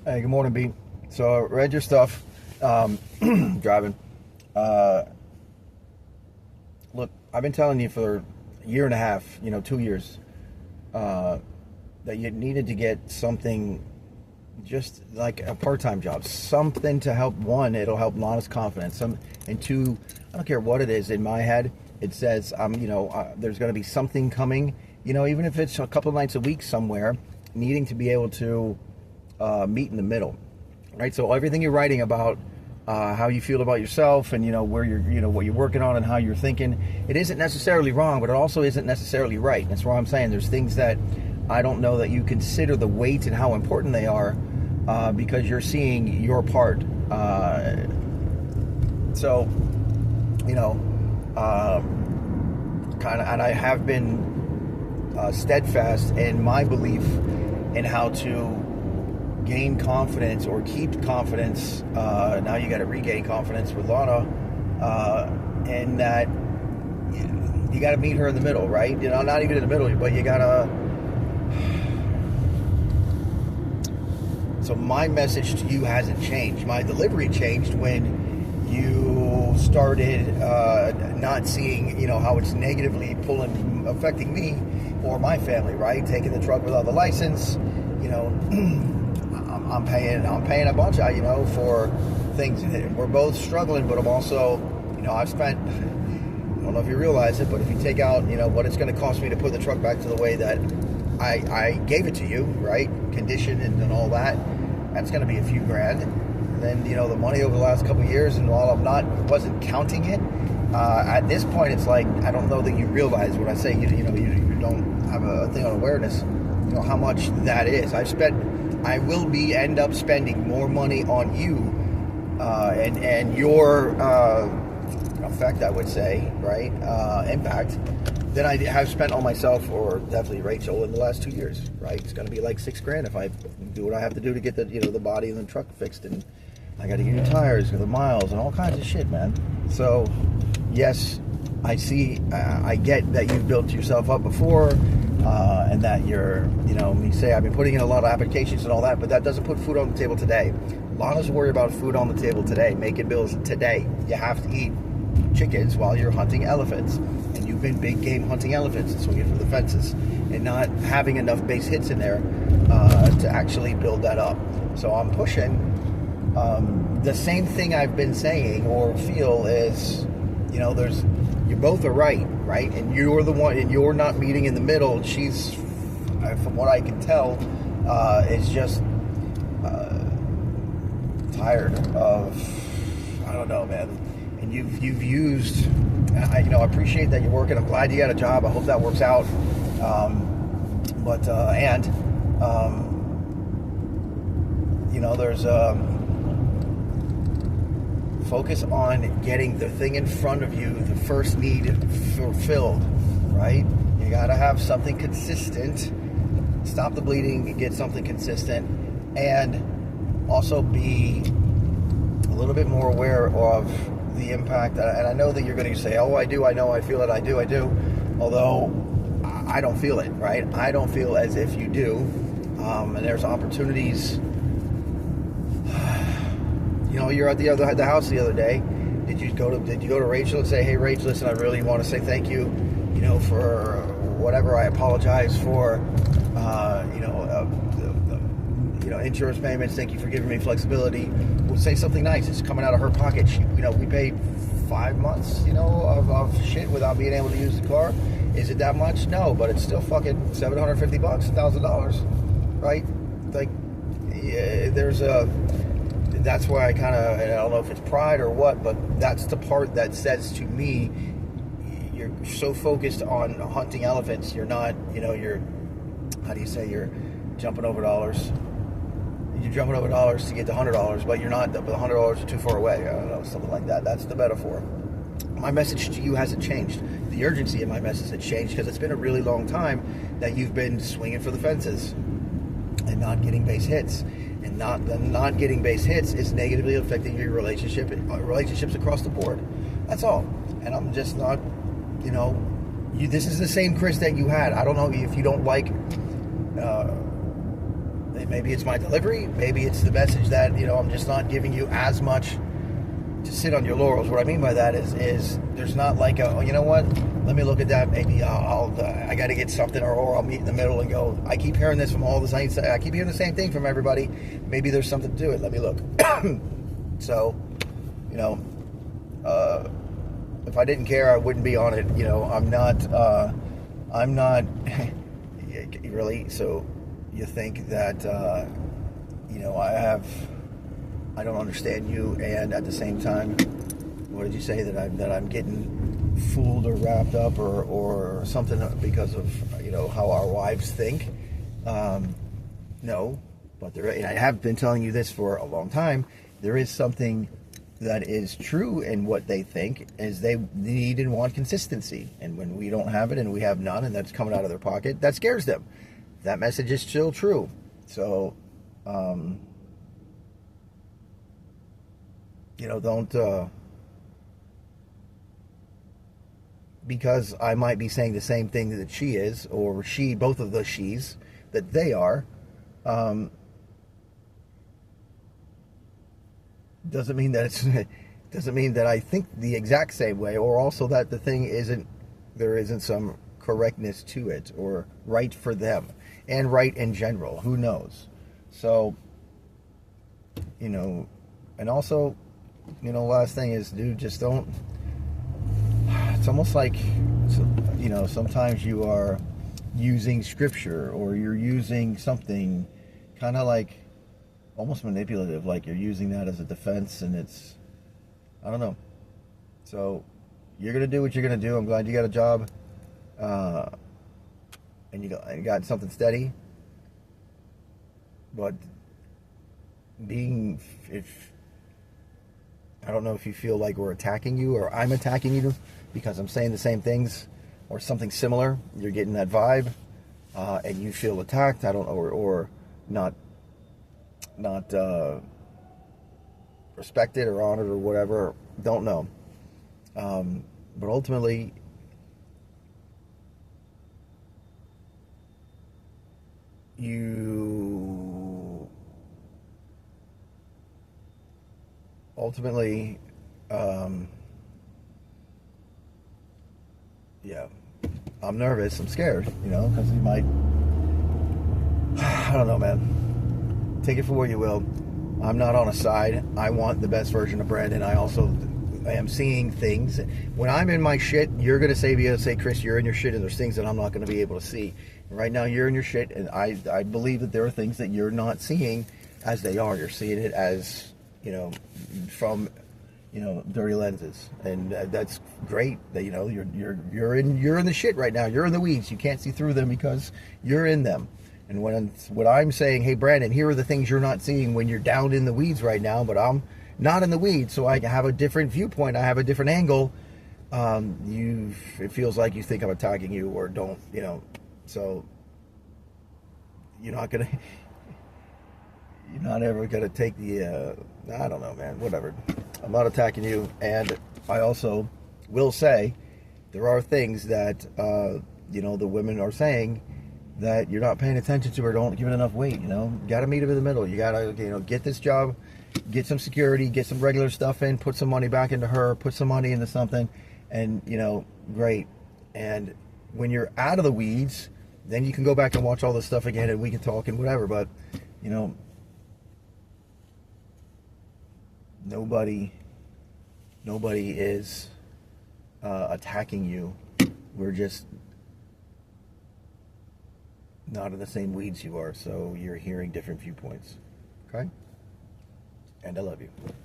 Hey, good morning, B. So I read your stuff. Driving. Uh, Look, I've been telling you for a year and a half, 2 years, uh, that you needed to get something, just like a part-time job, something to help. One, it'll help Lana's confidence. And two, I don't care what it is. In my head, it says, there's going to be something coming. Even if it's a couple of nights a week somewhere, needing to be able to meet in the middle, right? So everything you're writing about, how you feel about yourself, and where you're, what you're working on and how you're thinking, it isn't necessarily wrong, but it also isn't necessarily right. That's why I'm saying there's things that I don't know that you consider the weight and how important they are, because you're seeing your part. So, kind of, and I have been steadfast in my belief in how to gain confidence or keep confidence. Now you got to regain confidence with Lana, and that you got to meet her in the middle, right? Not even in the middle, but you got to. So my message to you hasn't changed. My delivery changed when you started not seeing, how it's negatively affecting me or my family, right? Taking the truck without the license, I'm paying a bunch out, for things. We're both struggling, but I'm also, I've spent, I don't know if you realize it, but if you take out, what it's going to cost me to put the truck back to the way that I gave it to you, right? Condition and all that, that's going to be a few grand. And then, the money over the last couple of years, and while wasn't counting it, at this point, it's like, I don't know that you realize when I say, you don't have a thing on awareness, how much that is. I will end up spending more money on you, and your effect, I would say, right? Impact, than I have spent on myself, or definitely Rachel, in the last 2 years, right? It's going to be like $6,000 if I do what I have to do to get the body and the truck fixed, and I got to get new tires, the miles, and all kinds of shit, man. So, yes, I see, I get that you've built yourself up before, and that you're, you say, I've been putting in a lot of applications and all that, but that doesn't put food on the table today. Lana's worried about food on the table today, making bills today. You have to eat chickens while you're hunting elephants, and you've been big game hunting elephants and swinging for the fences, and not having enough base hits in there to actually build that up. So I'm pushing the same thing I've been saying or feel is, you both are right, and you're the one, and you're not meeting in the middle. She's, from what I can tell, is just tired of, I don't know, man. And you've used, I appreciate that you're working. I'm glad you got a job. I hope that works out. There's focus on getting the thing in front of you, the first need fulfilled, right? You got to have something consistent. Stop the bleeding and get something consistent, and also be a little bit more aware of the impact. And I know that you're going to say, oh, I do, I know, I feel it, I do. Although I don't feel it, right? I don't feel as if you do. And there's opportunities. You're at the house the other day. Did you go to Rachel and say, hey, Rachel, listen, I really want to say thank you, for whatever. I apologize for, insurance payments. Thank you for giving me flexibility. We'll say something nice. It's coming out of her pocket. We paid 5 months, of shit without being able to use the car. Is it that much? No, but it's still fucking $750, $1,000, right? Like, yeah, that's why I kind of, I don't know if it's pride or what, but that's the part that says to me, you're so focused on hunting elephants, you're not, you're, how do you say, you're jumping over dollars. You're jumping over dollars to get to $100, but you're not, the $100 are too far away. I don't know, something like that. That's the metaphor. My message to you hasn't changed. The urgency of my message has changed because it's been a really long time that you've been swinging for the fences and not getting base hits. And not getting base hits is negatively affecting your relationships across the board. That's all. And I'm just not, this is the same Chris that you had. I don't know if you don't like, Maybe it's my delivery. Maybe it's the message that, you know, I'm just not giving you as much to sit on your laurels. What I mean by that is there's not like a, oh, you know what? Let me look at that. Maybe I got to get something, or I'll meet in the middle and go. I keep hearing this from all the same. I keep hearing the same thing from everybody. Maybe there's something to it. Let me look. So, you know, if I didn't care, I wouldn't be on it. You know, I'm not really. So you think that, you know, I don't understand you, and at the same time, what did you say, that I'm getting fooled or wrapped up or something because of, you know, how our wives think? No, but and I have been telling you this for a long time. There is something that is true in what they think, is they need and want consistency, and when we don't have it and we have none, and that's coming out of their pocket, that scares them. That message is still true. So, you know, don't, because I might be saying the same thing that she is, or she, both of the she's, that they are, doesn't mean that doesn't mean that I think the exact same way, or also that the thing there isn't some correctness to it, or right for them, and right in general. Who knows? So, you know, and also, you know, last thing is, dude, just don't. It's almost like, you know, sometimes you are using scripture, or you're using something kind of like almost manipulative, like you're using that as a defense, and it's, I don't know. So you're gonna do what you're gonna do. I'm glad you got a job, and you got something steady. But if I don't know if you feel like we're attacking you, or I'm attacking you because I'm saying the same things or something similar. You're getting that vibe, and you feel attacked. I don't know, or not respected or honored or whatever. Don't know. But ultimately, yeah, I'm nervous. I'm scared, you know, because you might, I don't know, man. Take it for what you will. I'm not on a side. I want the best version of Brandon. I am seeing things. When I'm in my shit, you're going to say, Chris, you're in your shit, and there's things that I'm not going to be able to see. Right now, you're in your shit, and I believe that there are things that you're not seeing as they are. You're seeing it as, you know, from, you know, dirty lenses, and that's great. That, you know, you're in the shit right now. You're in the weeds. You can't see through them because you're in them. And when I'm saying, hey, Brandon, here are the things you're not seeing when you're down in the weeds right now, but I'm not in the weeds, so I have a different viewpoint. I have a different angle. It feels like you think I'm attacking you, or don't, you know. So you're not ever gonna take the. I don't know, man. Whatever. I'm not attacking you, and I also will say there are things that you know, the women are saying that you're not paying attention to, or don't give it enough weight. You know, you got to meet them in the middle. You got to, you know, get this job, get some security, get some regular stuff in, put some money back into her, put some money into something, and, you know, great. And when you're out of the weeds, then you can go back and watch all this stuff again, and we can talk and whatever. But, you know, nobody is attacking you. We're just not in the same weeds you are, so you're hearing different viewpoints. Okay? And I love you.